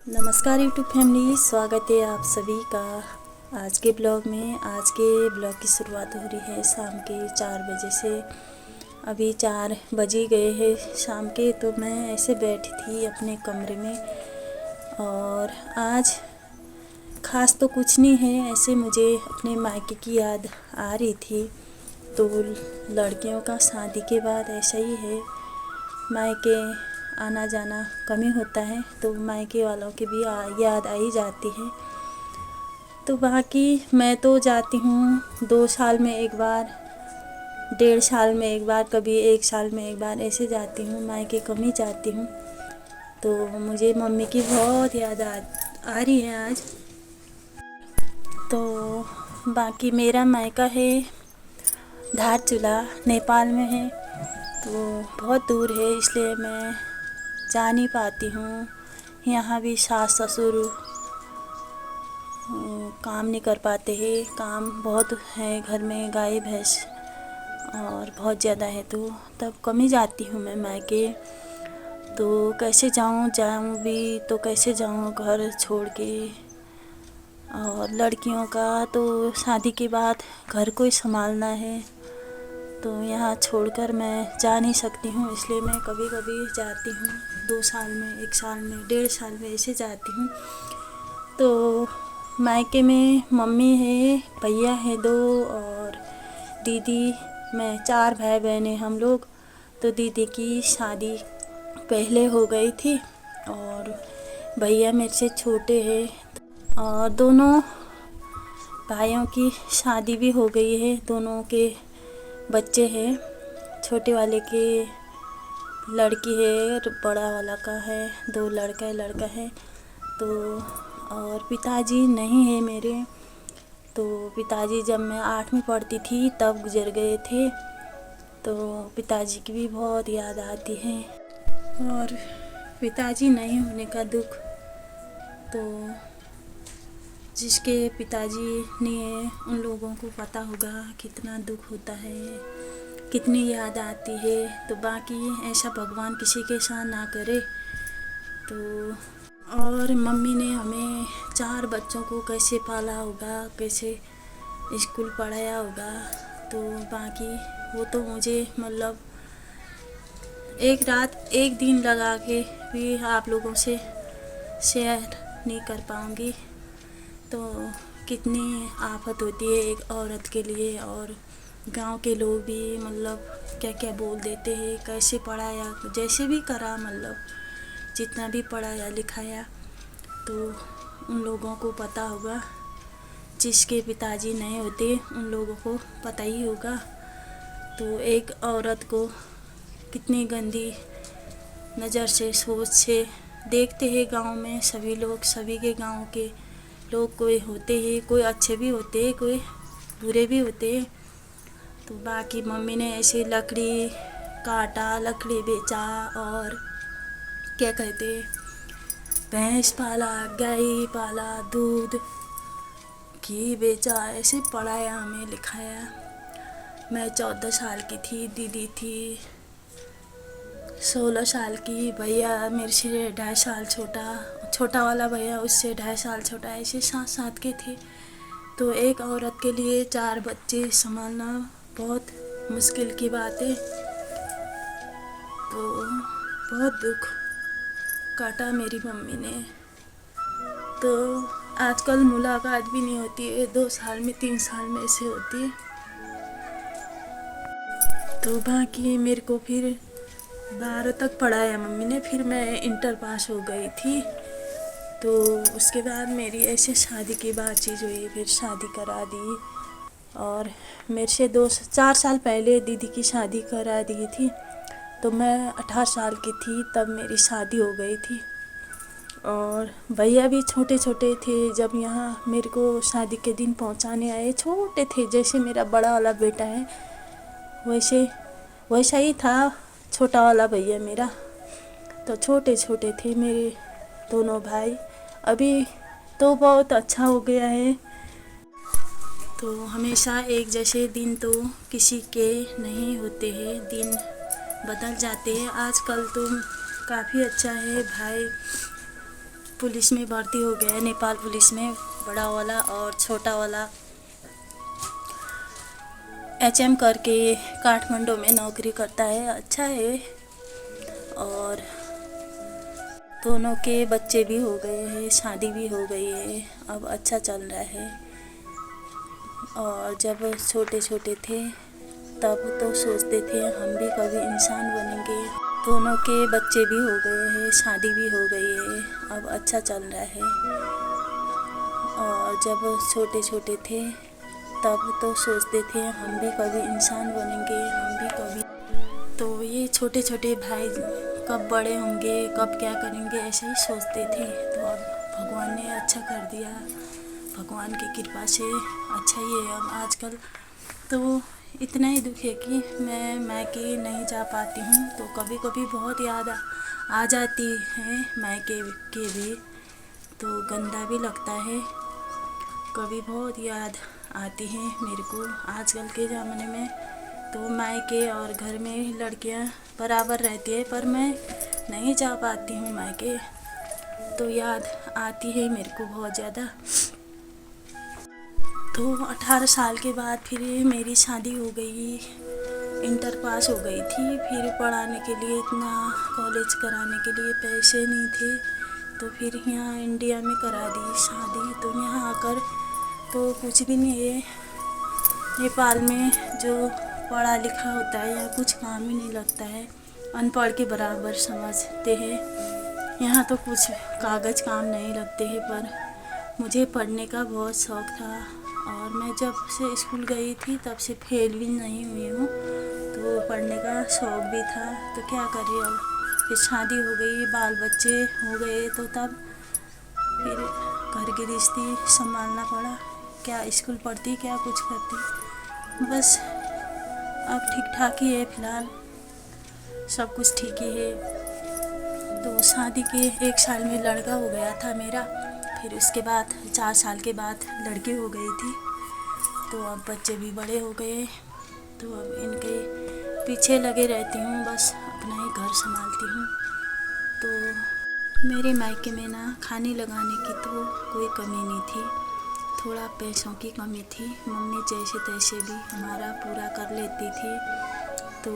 नमस्कार YouTube family, स्वागत है आप सभी का आज के ब्लॉग में। आज के ब्लॉग की शुरुआत हो रही है शाम के 4 बजे से। अभी 4 बजे गए हैं शाम के, तो मैं ऐसे बैठी थी अपने कमरे में और आज ख़ास तो कुछ नहीं है, ऐसे मुझे अपने मायके की याद आ रही थी। तो लड़कियों का शादी के बाद ऐसा ही है, मायके आना जाना कम ही होता है, तो मायके वालों की भी याद आ ही जाती है। तो बाकी मैं तो जाती हूँ 2 साल में एक बार, 1.5 साल में एक बार, कभी 1 साल में एक बार ऐसे जाती हूँ, मायके कम ही जाती हूँ। तो मुझे मम्मी की बहुत याद आ रही है आज। तो बाकी मेरा मायका है धारचूला, नेपाल में है, तो बहुत दूर है, इसलिए मैं जा नहीं पाती हूँ। यहाँ भी सास ससुर काम नहीं कर पाते हैं, काम बहुत है घर में, गाय भैंस और बहुत ज़्यादा है, तो तब कम ही जाती हूँ मैं मायके। तो कैसे जाऊँ भी तो कैसे जाऊँ घर छोड़ के। और लड़कियों का तो शादी के बाद घर को ही संभालना है, तो यहाँ छोड़कर मैं जा नहीं सकती हूँ, इसलिए मैं कभी कभी जाती हूँ 2 साल में, 1 साल में, 1.5 साल में ऐसे जाती हूँ। तो मायके में मम्मी है, भैया है 2 और दीदी, मैं 4 भाई बहन हैं हम लोग। तो दीदी की शादी पहले हो गई थी और भैया मेरे से छोटे हैं, और दोनों भाइयों की शादी भी हो गई है, दोनों के बच्चे हैं। छोटे वाले के लड़की है, बड़ा वाला का है 2 लड़का है। तो और पिताजी नहीं है मेरे, तो पिताजी जब मैं 8वीं पढ़ती थी तब गुजर गए थे, तो पिताजी की भी बहुत याद आती है। और पिताजी नहीं होने का दुख, तो जिसके पिताजी नहीं है उन लोगों को पता होगा कितना दुख होता है, कितनी याद आती है। तो बाकी ऐसा भगवान किसी के साथ ना करे। तो और मम्मी ने हमें 4 बच्चों को कैसे पाला होगा, कैसे स्कूल पढ़ाया होगा, तो बाकी वो तो मुझे मतलब एक रात एक दिन लगा के भी आप लोगों से शेयर नहीं कर पाऊँगी। तो कितनी आफत होती है एक औरत के लिए, और गांव के लोग भी मतलब क्या क्या बोल देते हैं, कैसे पढ़ाया, जैसे भी करा, मतलब जितना भी पढ़ाया लिखाया, तो उन लोगों को पता होगा। जिसके पिताजी नहीं होते उन लोगों को पता ही होगा। तो एक औरत को कितनी गंदी नज़र से, सोच से देखते हैं गांव में सभी लोग, सभी के गांव के लोग। कोई होते हैं, कोई अच्छे भी होते हैं, कोई बुरे भी होते हैं। तो बाकी मम्मी ने ऐसे लकड़ी काटा, लकड़ी बेचा, और क्या कहते, भैंस पाला, गाय पाला, दूध घी बेचा, ऐसे पढ़ाया, हमें लिखाया। मैं 14 साल की थी, दीदी थी 16 साल की, भैया मेरे से 2.5 साल छोटा वाला भैया उससे 2.5 साल छोटा, ऐसे साथ के थे। तो एक औरत के लिए 4 बच्चे संभालना बहुत मुश्किल की बात है। तो बहुत दुख काटा मेरी मम्मी ने। तो आजकल मुलाकात भी नहीं होती है, 2 साल में 3 साल में ऐसे होती है। तो बाकी मेरे को फिर 12 तक पढ़ाया मम्मी ने, फिर मैं इंटर पास हो गई थी। तो उसके बाद मेरी ऐसे शादी की बातचीत हुई, फिर शादी करा दी। और मेरे से 4 साल पहले दीदी की शादी करा दी थी, तो मैं 18 साल की थी तब मेरी शादी हो गई थी। और भैया भी छोटे छोटे थे जब यहाँ मेरे को शादी के दिन पहुँचाने आए, छोटे थे, जैसे मेरा बड़ा वाला बेटा है वैसा ही था छोटा वाला भैया मेरा। तो छोटे छोटे थे मेरे दोनों भाई, अभी तो बहुत अच्छा हो गया है। तो हमेशा एक जैसे दिन तो किसी के नहीं होते हैं, दिन बदल जाते हैं। आजकल तो काफ़ी अच्छा है, भाई पुलिस में भर्ती हो गया है, नेपाल पुलिस में, बड़ा वाला और छोटा वाला। HM करके काठमांडू में नौकरी करता है, अच्छा है। और दोनों के बच्चे भी हो गए हैं, शादी भी हो गई है, अब अच्छा चल रहा है। और जब छोटे छोटे थे तब तो सोचते थे हम भी कभी इंसान बनेंगे। दोनों के बच्चे भी हो गए हैं, शादी भी हो गई है, अब अच्छा चल रहा है। और जब छोटे छोटे थे तब तो सोचते थे हम भी कभी इंसान बनेंगे, हम भी कभी। तो ये छोटे छोटे भाई कब बड़े होंगे, कब क्या करेंगे, ऐसे ही सोचते थे। तो अब भगवान ने अच्छा कर दिया, भगवान की कृपा से अच्छा ही है। अब आजकल तो इतना ही दुख है कि मैं मायके नहीं जा पाती हूँ, तो कभी कभी बहुत याद आ जाती है मायके के भी, तो गंदा भी लगता है। कभी बहुत याद आती है मेरे को। आजकल के ज़माने में तो मायके और घर में लड़कियां बराबर रहती है, पर मैं नहीं जा पाती हूँ मायके, तो याद आती है मेरे को बहुत ज़्यादा। तो 18 साल के बाद फिर मेरी शादी हो गई, इंटर पास हो गई थी। फिर पढ़ाने के लिए इतना, कॉलेज कराने के लिए पैसे नहीं थे, तो फिर यहाँ इंडिया में करा दी शादी। तो यहाँ आकर तो कुछ भी नहीं है। नेपाल में जो पढ़ा लिखा होता है यहाँ कुछ काम ही नहीं लगता है, अनपढ़ के बराबर समझते हैं। यहाँ तो कुछ कागज़ काम नहीं लगते हैं। पर मुझे पढ़ने का बहुत शौक़ था, और मैं जब से स्कूल गई थी तब से फेल भी नहीं हुई हूँ, तो पढ़ने का शौक़ भी था। तो क्या करें, अब फिर शादी हो गई, बाल बच्चे हो गए, तो तब फिर घर की गृहस्थी संभालना पड़ा। क्या स्कूल पढ़ती, क्या कुछ करती। बस अब ठीक ठाक ही है, फ़िलहाल सब कुछ ठीक ही है। तो शादी के 1 साल में लड़का हो गया था मेरा, फिर उसके बाद 4 साल के बाद लड़की हो गई थी। तो अब बच्चे भी बड़े हो गए, तो अब इनके पीछे लगे रहती हूँ, बस अपना ही घर संभालती हूँ। तो मेरे मायके में ना खाने लगाने की तो कोई कमी नहीं थी, थोड़ा पैसों की कमी थी। मम्मी जैसे तैसे भी हमारा पूरा कर लेती थी। तो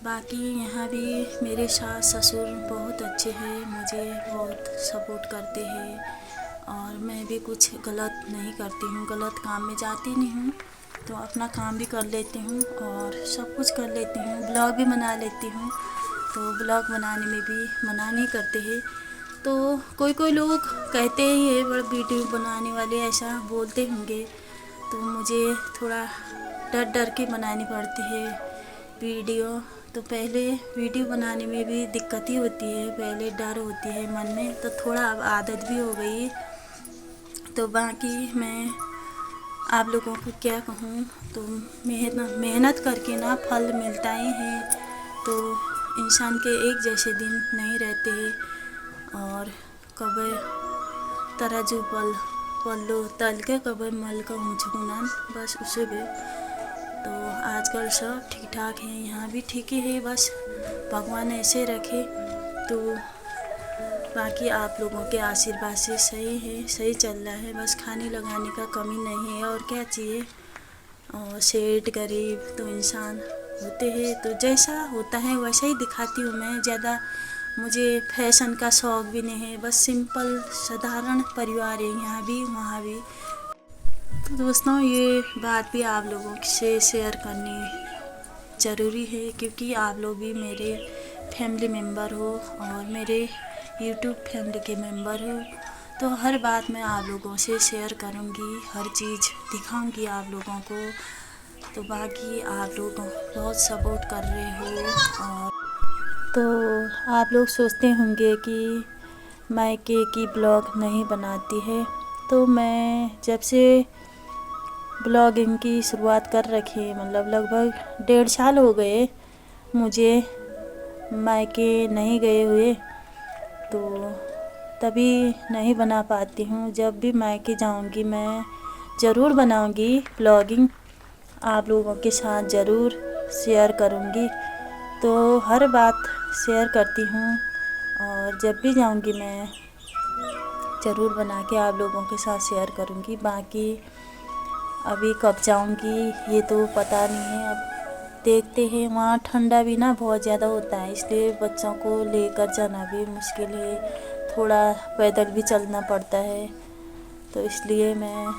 बाकी यहाँ भी मेरे सास ससुर बहुत अच्छे हैं, मुझे बहुत सपोर्ट करते हैं, और मैं भी कुछ गलत नहीं करती हूँ, गलत काम में जाती नहीं हूँ, तो अपना काम भी कर लेती हूँ और सब कुछ कर लेती हूँ। ब्लॉग भी बना लेती हूँ, तो ब्लॉग बनाने में भी मना नहीं करते हैं। तो कोई कोई लोग कहते ही है बड़ा वीडियो बनाने वाले ऐसा बोलते होंगे, तो मुझे थोड़ा डर डर के बनानी पड़ती है वीडियो। तो पहले वीडियो बनाने में भी दिक्कत ही होती है, पहले डर होती है मन में, तो थोड़ा अब आदत भी हो गई। तो बाकी मैं आप लोगों को क्या कहूँ, तो मेहनत करके ना फल मिलता ही है। तो इंसान के एक जैसे दिन नहीं रहते हैं, और कभी तराजू पल्लो तल के कभी मल का ऊँचुनान, बस उसे भी। तो आजकल सब ठीक ठाक है, यहाँ भी ठीक ही है, बस भगवान ऐसे रखे। तो बाकी आप लोगों के आशीर्वाद से सही है, सही चल रहा है, बस खाने लगाने का कमी नहीं है, और क्या चाहिए। और सेठ गरीब तो इंसान होते हैं, तो जैसा होता है वैसा ही दिखाती हूँ मैं। ज़्यादा मुझे फैशन का शौक़ भी नहीं है, बस सिंपल साधारण परिवार है, यहाँ भी वहाँ भी। तो दोस्तों ये बात भी आप लोगों से शेयर करनी ज़रूरी है, क्योंकि आप लोग भी मेरे फैमिली मेम्बर हो और मेरे यूट्यूब फैमिली के मेम्बर हो। तो हर बात मैं आप लोगों से शेयर करूँगी, हर चीज़ दिखाऊँगी आप लोगों को। तो बाकी आप लोग बहुत सपोर्ट कर रहे हो। और तो आप लोग सोचते होंगे कि मायके की ब्लॉग नहीं बनाती है, तो मैं जब से ब्लॉगिंग की शुरुआत कर रखी, मतलब लगभग 1.5 साल हो गए मुझे मायके नहीं गए हुए, तो तभी नहीं बना पाती हूँ। जब भी मायके जाऊँगी मैं ज़रूर बनाऊँगी ब्लॉगिंग, आप लोगों के साथ ज़रूर शेयर करूँगी। तो हर बात शेयर करती हूँ, और जब भी जाऊँगी मैं ज़रूर बना के आप लोगों के साथ शेयर करूँगी। बाकी अभी कब जाऊँगी ये तो पता नहीं है, अब देखते हैं। वहाँ ठंडा भी ना बहुत ज़्यादा होता है, इसलिए बच्चों को लेकर जाना भी मुश्किल है, थोड़ा पैदल भी चलना पड़ता है। तो इसलिए मैं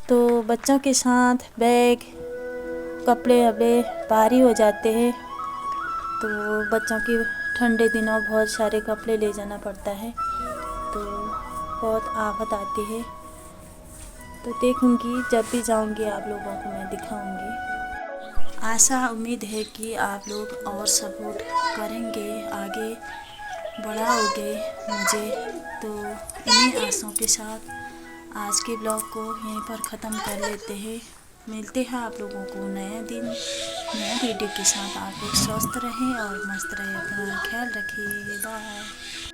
तो बच्चों के साथ बैग कपड़े वपड़े भारी हो जाते हैं, तो बच्चों की ठंडे दिनों बहुत सारे कपड़े ले जाना पड़ता है, तो बहुत आफत आती है। तो देखूँगी, जब भी जाऊँगी आप लोगों को मैं दिखाऊँगी। आशा उम्मीद है कि आप लोग और सपोर्ट करेंगे, आगे बढ़ाओगे मुझे। तो इन्हीं आशाओं के साथ आज के ब्लॉग को यहीं पर ख़त्म कर लेते हैं। मिलते हैं आप लोगों को नया दिन नया वीडियो के साथ। आप लोग स्वस्थ रहें और मस्त रहें, अपना ख्याल रखिए। बाय।